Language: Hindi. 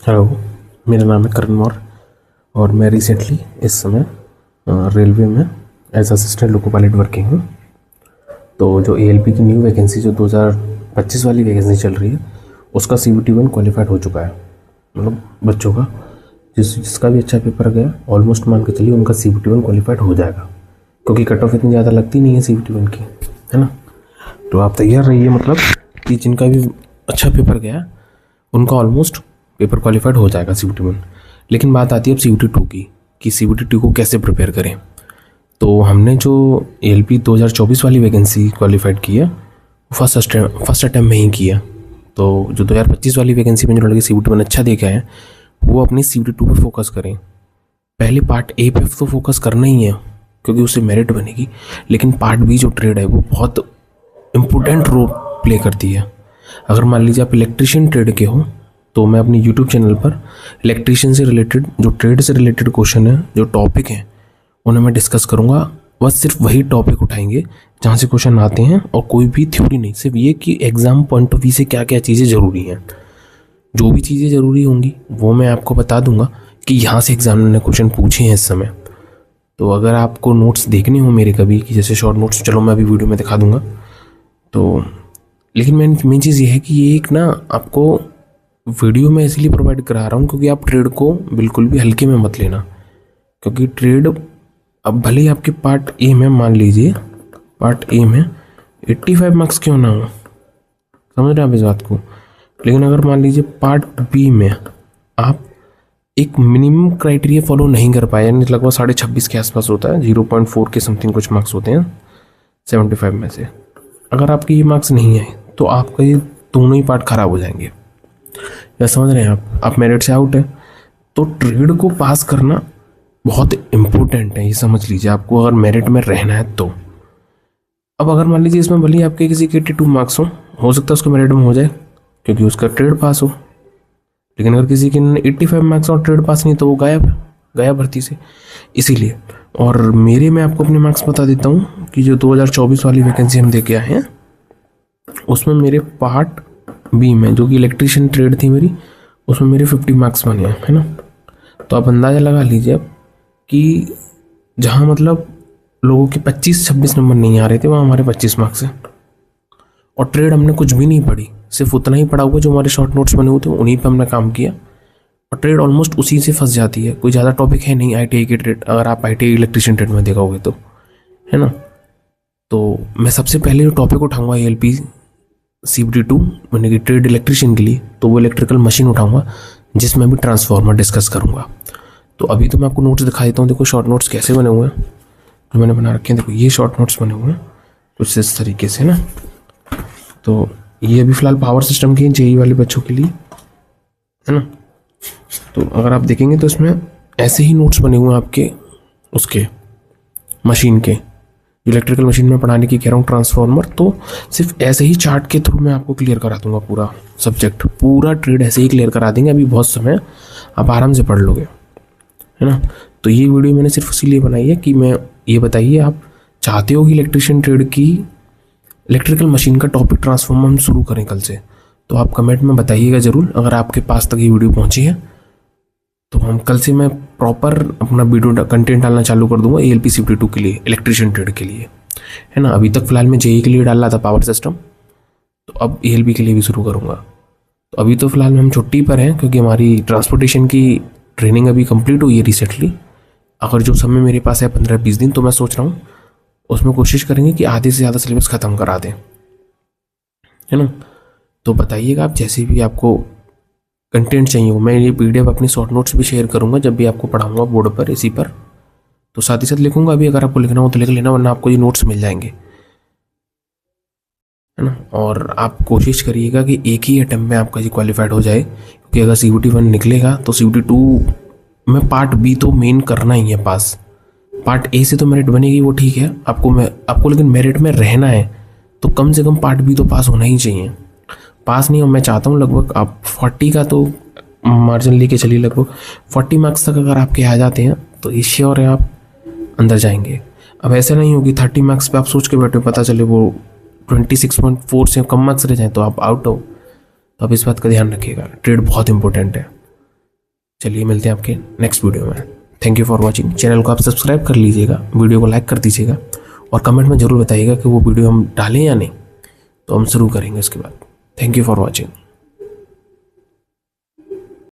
हेलो, मेरा नाम है करण मौर्य और मैं रिसेंटली इस समय रेलवे में as assistant loco pilot working हूँ। तो जो एएलपी की न्यू वैकेंसी जो 2025 वाली वैकेंसी चल रही है उसका CBT-1 क्वालिफाइड हो चुका है। मतलब बच्चों का जिसका भी अच्छा पेपर गया ऑलमोस्ट मान के चलिए उनका CBT-1 क्वालिफाइड हो जाएगा, क्योंकि कट ऑफ इतनी ज़्यादा लगती नहीं है CBT-1 की, है ना। तो आप तैयार रहिए, मतलब कि जिनका भी अच्छा पेपर गया उनका ऑलमोस्ट पेपर क्वालिफाइड हो जाएगा CBT-1। लेकिन बात आती है अब CBT-2 की, कि CBT-2 को कैसे प्रिपेयर करें। तो हमने जो ALP 2024 वाली वैकेंसी क्वालिफाइड की है फर्स्ट अटैम्प्ट में ही किया। तो जो 2025 वाली वैकेंसी में जो लड़के CBT-1 अच्छा दे के आए वो अपनी CBT-2 पे फोकस करें। पहले पार्ट A पे तो फोकस करना ही है क्योंकि उससे मेरिट बनेगी, लेकिन पार्ट B जो ट्रेड है वो बहुत इम्पोर्टेंट रोल प्ले करती है। अगर मान लीजिए आप इलेक्ट्रिशियन ट्रेड के हो तो मैं अपनी यूट्यूब चैनल पर इलेक्ट्रिशियन से रिलेटेड जो ट्रेड से रिलेटेड क्वेश्चन है, जो टॉपिक हैं, उन्हें मैं डिस्कस करूँगा। बस सिर्फ वही टॉपिक उठाएंगे जहाँ से क्वेश्चन आते हैं और कोई भी थ्योरी नहीं, सिर्फ ये कि एग्ज़ाम पॉइंट ऑफ व्यू से क्या क्या चीज़ें ज़रूरी हैं। जो भी चीज़ें ज़रूरी होंगी वो मैं आपको बता दूंगा कि यहाँ से एग्जामिनर ने क्वेश्चन पूछे हैं इस समय। तो अगर आपको नोट्स देखने हो मेरे कभी कि जैसे शॉर्ट नोट्स, चलो मैं अभी वीडियो में दिखा दूंगा। तो लेकिन मेन चीज़ ये है कि ये एक ना आपको वीडियो में इसलिए प्रोवाइड करा रहा हूँ क्योंकि आप ट्रेड को बिल्कुल भी हल्के में मत लेना, क्योंकि ट्रेड अब भले ही आपके पार्ट ए में, मान लीजिए पार्ट ए में 85 मार्क्स क्यों ना हो, समझ रहे हैं आप इस बात को, लेकिन अगर मान लीजिए पार्ट बी में आप एक मिनिमम क्राइटेरिया फॉलो नहीं कर पाए, यानी लगभग 26.5 के आसपास होता है, 0.4 के समथिंग कुछ मार्क्स होते हैं 75 में से, अगर आपके ये मार्क्स नहीं आए तो आपका ये दोनों ही पार्ट खराब हो जाएंगे। या समझ रहे हैं आप मेरिट से आउट है। तो ट्रेड को पास करना बहुत इम्पोर्टेंट है, ये समझ लीजिए, आपको अगर मेरिट में रहना है तो। अब अगर मान लीजिए इसमें भले ही आपके किसी के 82 मार्क्स हो सकता है उसको मेरिट में हो जाए क्योंकि उसका ट्रेड पास हो, लेकिन अगर किसी के 85 मार्क्स और ट्रेड पास नहीं तो वो गायब भर्ती से। इसीलिए और मैं आपको अपने मार्क्स बता देता हूँ कि जो 2024 वाली वैकेंसी हम दे के आए हैं उसमें मेरे पार्ट बी में, जो कि इलेक्ट्रिशियन ट्रेड थी मेरी, उसमें मेरे 50 मार्क्स बने हैं, है ना। तो आप अंदाज़ा लगा लीजिए अब कि जहाँ मतलब लोगों के 25-26 नंबर नहीं आ रहे थे वहाँ हमारे 25 मार्क्स हैं। और ट्रेड हमने कुछ भी नहीं पढ़ी, सिर्फ उतना ही पढ़ा हुआ जो हमारे शॉर्ट नोट्स बने हुए थे उन्हीं पर हमने काम किया, और ट्रेड ऑलमोस्ट उसी से फंस जाती है। कोई ज़्यादा टॉपिक है नहीं ITI के ट्रेड, अगर आप ITI इलेक्ट्रिशियन ट्रेड में देखोगे तो, है ना। तो मैं सबसे पहले जो टॉपिक उठाऊँगा ALP CBT-2 यानी कि ट्रेड इलेक्ट्रिशियन के लिए, तो वो इलेक्ट्रिकल मशीन उठाऊंगा जिसमें भी ट्रांसफार्मर डिस्कस करूंगा। तो अभी तो मैं आपको नोट्स दिखा देता हूँ, देखो शॉर्ट नोट्स कैसे बने हुए हैं जो मैंने बना रखे हैं। देखो ये शॉर्ट नोट्स बने हुए हैं कुछ इस तरीके से ना। तो ये अभी फ़िलहाल पावर सिस्टम के JEE वाले बच्चों के लिए, है ना। तो अगर आप देखेंगे तो इसमें ऐसे ही नोट्स बने हुए हैं आपके उसके मशीन के, इलेक्ट्रिकल मशीन में पढ़ाने की कह रहा हूँ ट्रांसफार्मर। तो सिर्फ ऐसे ही चार्ट के थ्रू मैं आपको क्लियर करा दूंगा पूरा सब्जेक्ट, पूरा ट्रेड ऐसे ही क्लियर करा देंगे। अभी बहुत समय आप आराम से पढ़ लोगे, है ना। तो ये वीडियो मैंने सिर्फ इसीलिए बनाई है कि मैं ये बताइए आप चाहते हो कि इलेक्ट्रिशियन ट्रेड की इलेक्ट्रिकल मशीन का टॉपिक ट्रांसफार्मर हम शुरू करें कल से, तो आप कमेंट में बताइएगा ज़रूर। अगर आपके पास तक ये वीडियो पहुँची है तो हम कल से मैं प्रॉपर अपना वीडियो कंटेंट डालना चालू कर दूंगा ALP CBT-2 के लिए, इलेक्ट्रिशियन ट्रेड के लिए, है ना। अभी तक फिलहाल मैं JEE के लिए डाल रहा था पावर सिस्टम, तो अब ALP के लिए भी शुरू करूंगा। तो अभी तो फिलहाल हम छुट्टी पर हैं क्योंकि हमारी ट्रांसपोर्टेशन की ट्रेनिंग अभी कंप्लीट हुई है रिसेंटली। अगर जो समय मेरे पास है 15-20 दिन, तो मैं सोच रहा हूँ उसमें कोशिश करेंगे कि आधे से ज़्यादा सिलेबस ख़त्म करा दें, है ना। तो बताइएगा आप जैसे भी आपको कंटेंट चाहिए हो। मैं ये PDF अपनी शॉर्ट नोट्स भी शेयर करूंगा जब भी आपको पढ़ाऊंगा बोर्ड पर इसी पर, तो साथ ही साथ लिखूंगा अभी। अगर आपको लिखना हो तो लिख लेना, वरना आपको ये नोट्स मिल जाएंगे, है ना। और आप कोशिश करिएगा कि एक ही अटेम्प्ट में आपका ये क्वालिफाइड हो जाए, क्योंकि अगर CBT-1 निकलेगा तो CBT-2 में पार्ट B तो मेन करना ही है पास। पार्ट A से तो मेरिट बनेगी, वो ठीक है, आपको लेकिन मेरिट में रहना है तो कम से कम पार्ट B तो पास होना ही चाहिए। पास नहीं हो, मैं चाहता हूँ लगभग आप 40 का तो मार्जिन लेके चलिए, लगभग 40 मार्क्स तक अगर आपके आ जाते हैं तो ये श्योर है आप अंदर जाएंगे। अब ऐसा नहीं होगी 30 मार्क्स पे आप सोच के बैठे, पता चले वो 26.4 से कम मार्क्स रह जाए तो आप आउट हो। तो आप इस बात का ध्यान रखिएगा, ट्रेड बहुत इंपॉर्टेंट है। चलिए मिलते हैं आपके नेक्स्ट वीडियो में। Thank you for watching. Channel को आप सब्सक्राइब कर लीजिएगा, वीडियो को लाइक कर दीजिएगा और कमेंट में ज़रूर बताइएगा कि वो वीडियो हम डालें या नहीं, तो हम शुरू करेंगे उसके बाद। Thank you for watching.